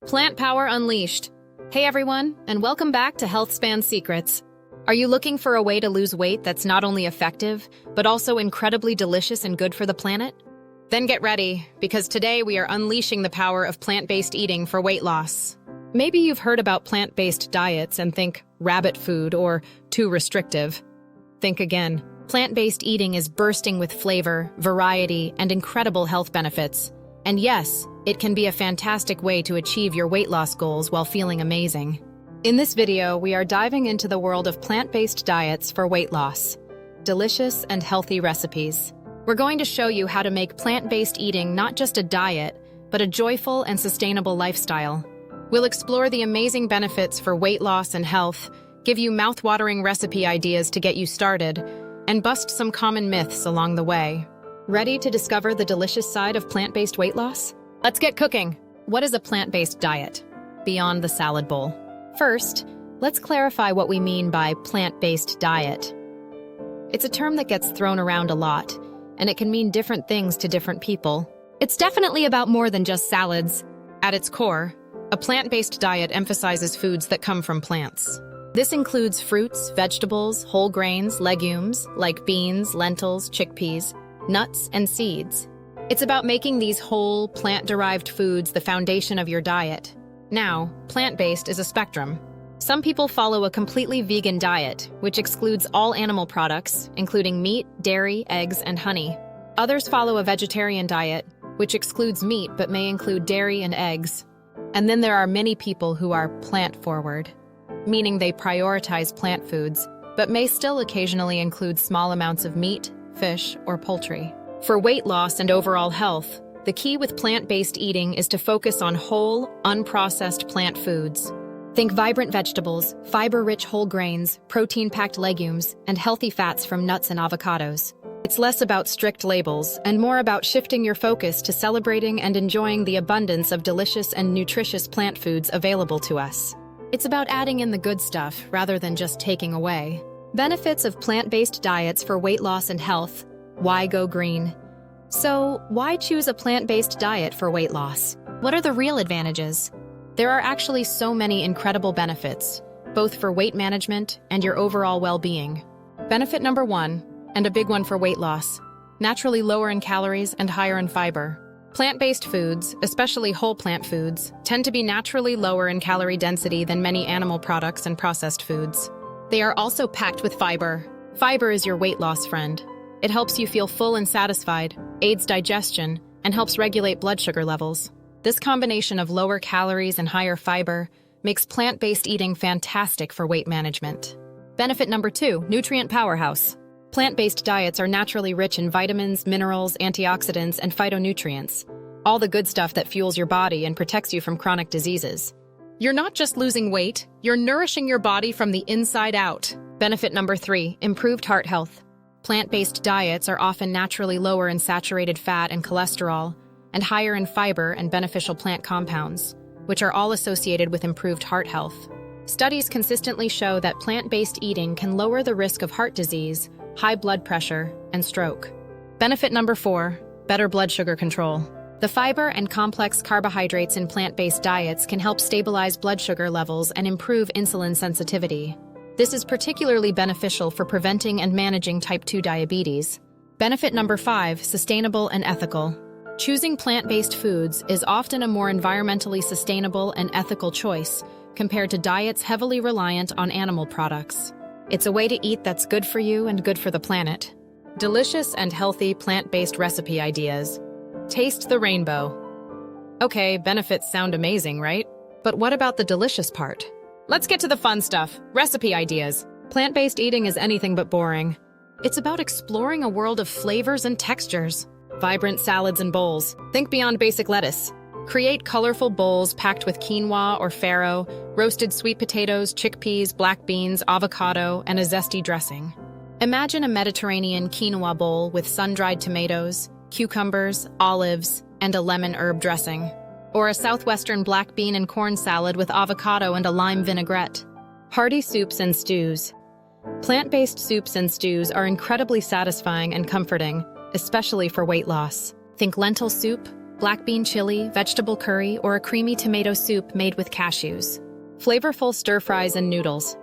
Plant Power Unleashed. Hey everyone, and welcome back to HealthSpan Secrets. Are you looking for a way to lose weight that's not only effective, but also incredibly delicious and good for the planet? Then get ready, because today we are unleashing the power of plant-based eating for weight loss. Maybe you've heard about plant-based diets and think rabbit food or too restrictive. Think again. Plant-based eating is bursting with flavor, variety, and incredible health benefits. And yes, it can be a fantastic way to achieve your weight loss goals while feeling amazing. In this video, we are diving into the world of plant-based diets for weight loss. Delicious and healthy recipes. We're going to show you how to make plant-based eating not just a diet, but a joyful and sustainable lifestyle. We'll explore the amazing benefits for weight loss and health, give you mouth-watering recipe ideas to get you started, and bust some common myths along the way. Ready to discover the delicious side of plant-based weight loss? Let's get cooking! What is a plant-based diet? Beyond the salad bowl. First, let's clarify what we mean by plant-based diet. It's a term that gets thrown around a lot, and it can mean different things to different people. It's definitely about more than just salads. At its core, a plant-based diet emphasizes foods that come from plants. This includes fruits, vegetables, whole grains, legumes, like beans, lentils, chickpeas, nuts, and seeds. It's about making these whole, plant-derived foods the foundation of your diet. Now, plant-based is a spectrum. Some people follow a completely vegan diet, which excludes all animal products, including meat, dairy, eggs, and honey. Others follow a vegetarian diet, which excludes meat but may include dairy and eggs. And then there are many people who are plant-forward, meaning they prioritize plant foods, but may still occasionally include small amounts of meat, fish, or poultry. For weight loss and overall health, the key with plant-based eating is to focus on whole, unprocessed plant foods. Think vibrant vegetables, fiber-rich whole grains, protein-packed legumes, and healthy fats from nuts and avocados. It's less about strict labels and more about shifting your focus to celebrating and enjoying the abundance of delicious and nutritious plant foods available to us. It's about adding in the good stuff rather than just taking away. Benefits of plant-based diets for weight loss and health. Why go green? So, why choose a plant-based diet for weight loss? What are the real advantages? There are actually so many incredible benefits, both for weight management and your overall well-being. Benefit number 1, and a big one for weight loss, naturally lower in calories and higher in fiber. Plant-based foods, especially whole plant foods, tend to be naturally lower in calorie density than many animal products and processed foods. They are also packed with fiber. Fiber is your weight loss friend. It helps you feel full and satisfied, aids digestion, and helps regulate blood sugar levels. This combination of lower calories and higher fiber makes plant-based eating fantastic for weight management. Benefit number 2, nutrient powerhouse. Plant-based diets are naturally rich in vitamins, minerals, antioxidants, and phytonutrients, all the good stuff that fuels your body and protects you from chronic diseases. You're not just losing weight, you're nourishing your body from the inside out. Benefit number 3, improved heart health. Plant-based diets are often naturally lower in saturated fat and cholesterol, and higher in fiber and beneficial plant compounds, which are all associated with improved heart health. Studies consistently show that plant-based eating can lower the risk of heart disease, high blood pressure, and stroke. Benefit number 4, better blood sugar control. The fiber and complex carbohydrates in plant-based diets can help stabilize blood sugar levels and improve insulin sensitivity. This is particularly beneficial for preventing and managing type 2 diabetes. Benefit number 5, sustainable and ethical. Choosing plant-based foods is often a more environmentally sustainable and ethical choice compared to diets heavily reliant on animal products. It's a way to eat that's good for you and good for the planet. Delicious and healthy plant-based recipe ideas. Taste the rainbow. Okay, benefits sound amazing, right? But what about the delicious part? Let's get to the fun stuff, recipe ideas. Plant-based eating is anything but boring. It's about exploring a world of flavors and textures. Vibrant salads and bowls. Think beyond basic lettuce. Create colorful bowls packed with quinoa or farro, roasted sweet potatoes, chickpeas, black beans, avocado, and a zesty dressing. Imagine a Mediterranean quinoa bowl with sun-dried tomatoes, cucumbers, olives, and a lemon herb dressing. Or a southwestern black bean and corn salad with avocado and a lime vinaigrette. Hearty soups and stews. Plant-based soups and stews are incredibly satisfying and comforting, especially for weight loss. Think lentil soup, black bean chili, vegetable curry, or a creamy tomato soup made with cashews. Flavorful stir-fries and noodles.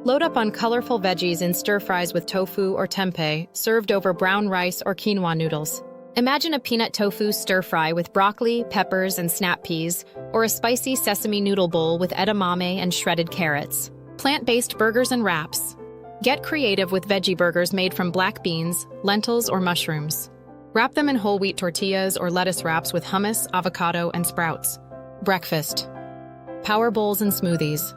Load up on colorful veggies in stir-fries with tofu or tempeh, served over brown rice or quinoa noodles. Imagine a peanut tofu stir-fry with broccoli, peppers, and snap peas, or a spicy sesame noodle bowl with edamame and shredded carrots. Plant-based burgers and wraps. Get creative with veggie burgers made from black beans, lentils, or mushrooms. Wrap them in whole wheat tortillas or lettuce wraps with hummus, avocado, and sprouts. Breakfast. Power bowls and smoothies.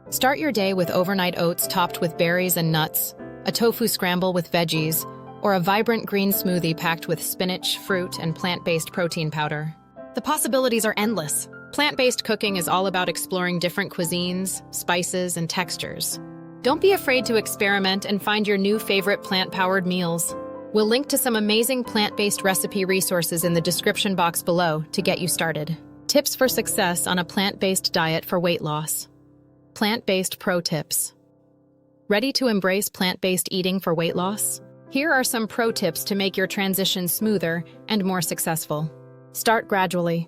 Start your day with overnight oats topped with berries and nuts, a tofu scramble with veggies, or a vibrant green smoothie packed with spinach, fruit, and plant-based protein powder. The possibilities are endless. Plant-based cooking is all about exploring different cuisines, spices, and textures. Don't be afraid to experiment and find your new favorite plant-powered meals. We'll link to some amazing plant-based recipe resources in the description box below to get you started. Tips for success on a plant-based diet for weight loss. Plant-based pro tips. Ready to embrace plant-based eating for weight loss? Here are some pro tips to make your transition smoother and more successful. Start gradually.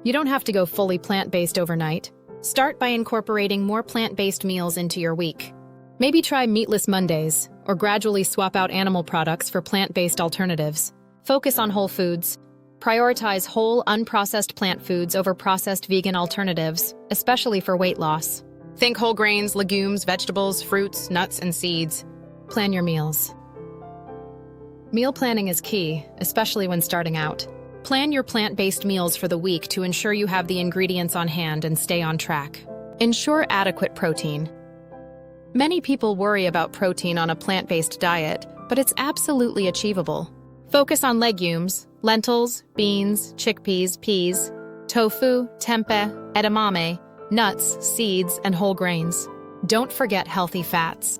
You don't have to go fully plant-based overnight. Start by incorporating more plant-based meals into your week. Maybe try meatless Mondays, or gradually swap out animal products for plant-based alternatives. Focus on whole foods. Prioritize whole, unprocessed plant foods over processed vegan alternatives, especially for weight loss. Think whole grains, legumes, vegetables, fruits, nuts, and seeds. Plan your meals. Meal planning is key, especially when starting out. Plan your plant-based meals for the week to ensure you have the ingredients on hand and stay on track. Ensure adequate protein. Many people worry about protein on a plant-based diet, but it's absolutely achievable. Focus on legumes, lentils, beans, chickpeas, peas, tofu, tempeh, edamame, nuts, seeds, and whole grains. Don't forget healthy fats.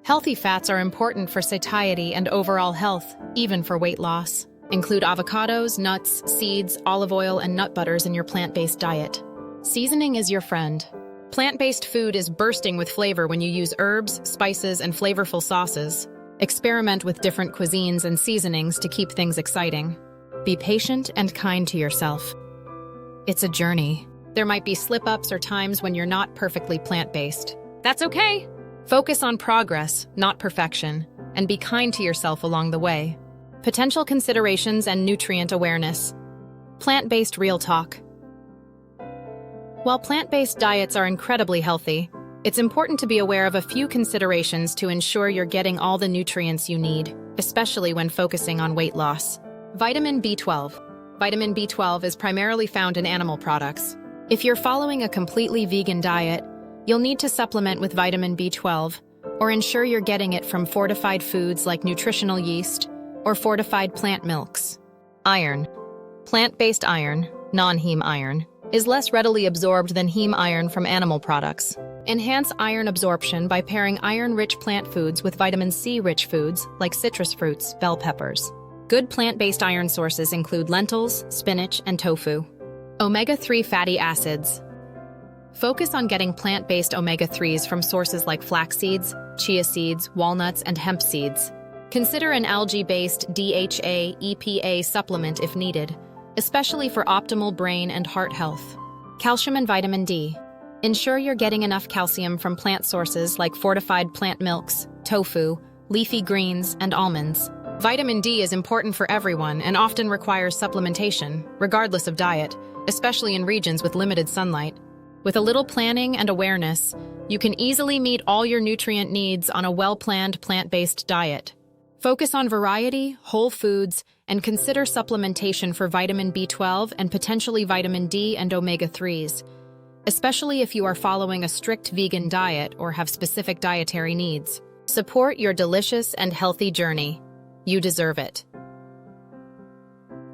Healthy fats are important for satiety and overall health, even for weight loss. Include avocados, nuts, seeds, olive oil, and nut butters in your plant-based diet. Seasoning is your friend. Plant-based food is bursting with flavor when you use herbs, spices, and flavorful sauces. Experiment with different cuisines and seasonings to keep things exciting. Be patient and kind to yourself. It's a journey. There might be slip-ups or times when you're not perfectly plant-based. That's okay. Focus on progress, not perfection, and be kind to yourself along the way. Potential considerations and nutrient awareness. Plant-based real talk. While plant-based diets are incredibly healthy, it's important to be aware of a few considerations to ensure you're getting all the nutrients you need, especially when focusing on weight loss. Vitamin B12. Vitamin B12 is primarily found in animal products. If you're following a completely vegan diet, you'll need to supplement with vitamin B12, or ensure you're getting it from fortified foods like nutritional yeast or fortified plant milks. Iron. Plant-based iron, non-heme iron, is less readily absorbed than heme iron from animal products. Enhance iron absorption by pairing iron-rich plant foods with vitamin C-rich foods like citrus fruits, bell peppers. Good plant-based iron sources include lentils, spinach, and tofu. Omega-3 fatty acids. Focus on getting plant-based omega-3s from sources like flax seeds, chia seeds, walnuts, and hemp seeds. Consider an algae-based DHA EPA supplement if needed, especially for optimal brain and heart health. Calcium and vitamin D. Ensure you're getting enough calcium from plant sources like fortified plant milks, tofu, leafy greens, and almonds. Vitamin D is important for everyone and often requires supplementation, regardless of diet, especially in regions with limited sunlight. With a little planning and awareness, you can easily meet all your nutrient needs on a well-planned plant-based diet. Focus on variety, whole foods, and consider supplementation for vitamin B12 and potentially vitamin D and omega-3s, especially if you are following a strict vegan diet or have specific dietary needs. Support your delicious and healthy journey. You deserve it.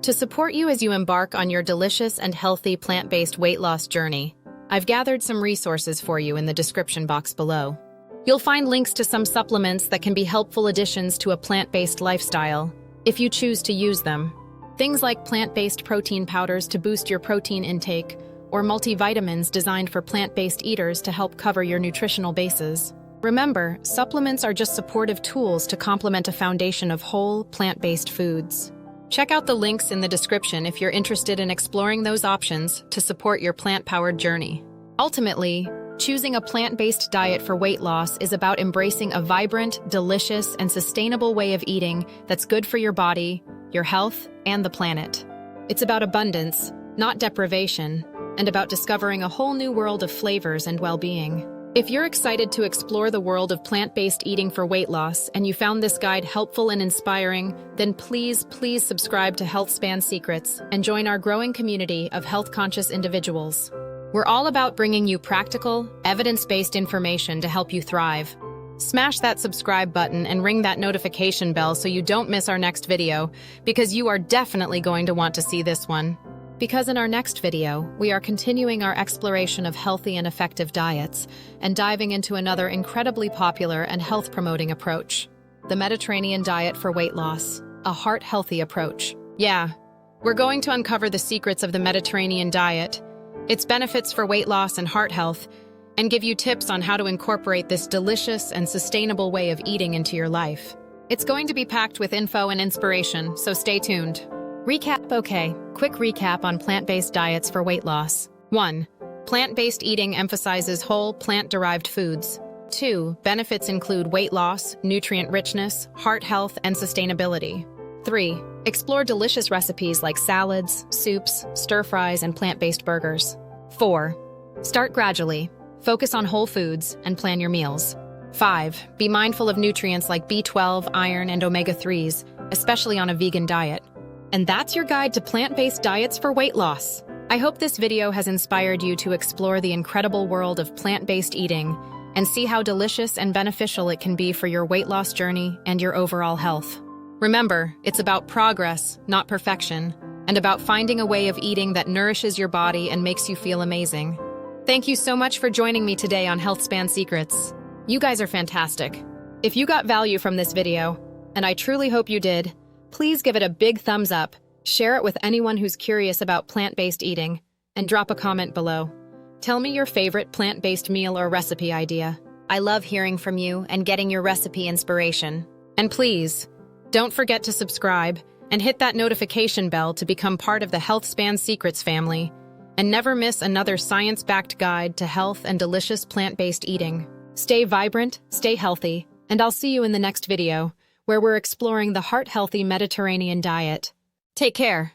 To support you as you embark on your delicious and healthy plant-based weight loss journey, I've gathered some resources for you in the description box below. You'll find links to some supplements that can be helpful additions to a plant-based lifestyle, if you choose to use them. Things like plant-based protein powders to boost your protein intake, or multivitamins designed for plant-based eaters to help cover your nutritional bases. Remember, supplements are just supportive tools to complement a foundation of whole, plant-based foods. Check out the links in the description if you're interested in exploring those options to support your plant-powered journey. Ultimately, choosing a plant-based diet for weight loss is about embracing a vibrant, delicious, and sustainable way of eating that's good for your body, your health, and the planet. It's about abundance, not deprivation, and about discovering a whole new world of flavors and well-being. If you're excited to explore the world of plant-based eating for weight loss and you found this guide helpful and inspiring, then please subscribe to HealthSpan Secrets and join our growing community of health-conscious individuals. We're all about bringing you practical, evidence-based information to help you thrive. Smash that subscribe button and ring that notification bell so you don't miss our next video, because you are definitely going to want to see this one. Because in our next video, we are continuing our exploration of healthy and effective diets and diving into another incredibly popular and health-promoting approach, the Mediterranean diet for weight loss, a heart-healthy approach. Yeah, we're going to uncover the secrets of the Mediterranean diet, its benefits for weight loss and heart health, and give you tips on how to incorporate this delicious and sustainable way of eating into your life. It's going to be packed with info and inspiration, so stay tuned. Recap. Okay, quick recap on plant-based diets for weight loss. 1. Plant-based eating emphasizes whole, plant-derived foods. 2. Benefits include weight loss, nutrient richness, heart health, and sustainability. 3. Explore delicious recipes like salads, soups, stir-fries, and plant-based burgers. 4. Start gradually. Focus on whole foods and plan your meals. 5. Be mindful of nutrients like B12, iron, and omega-3s, especially on a vegan diet. And that's your guide to plant-based diets for weight loss. I hope this video has inspired you to explore the incredible world of plant-based eating and see how delicious and beneficial it can be for your weight loss journey and your overall health. Remember, it's about progress, not perfection, and about finding a way of eating that nourishes your body and makes you feel amazing. Thank you so much for joining me today on HealthSpan Secrets. You guys are fantastic. If you got value from this video, and I truly hope you did, please give it a big thumbs up, share it with anyone who's curious about plant-based eating, and drop a comment below. Tell me your favorite plant-based meal or recipe idea. I love hearing from you and getting your recipe inspiration. And please, don't forget to subscribe and hit that notification bell to become part of the HealthSpan Secrets family, and never miss another science-backed guide to health and delicious plant-based eating. Stay vibrant, stay healthy, and I'll see you in the next video, where we're exploring the heart-healthy Mediterranean diet. Take care.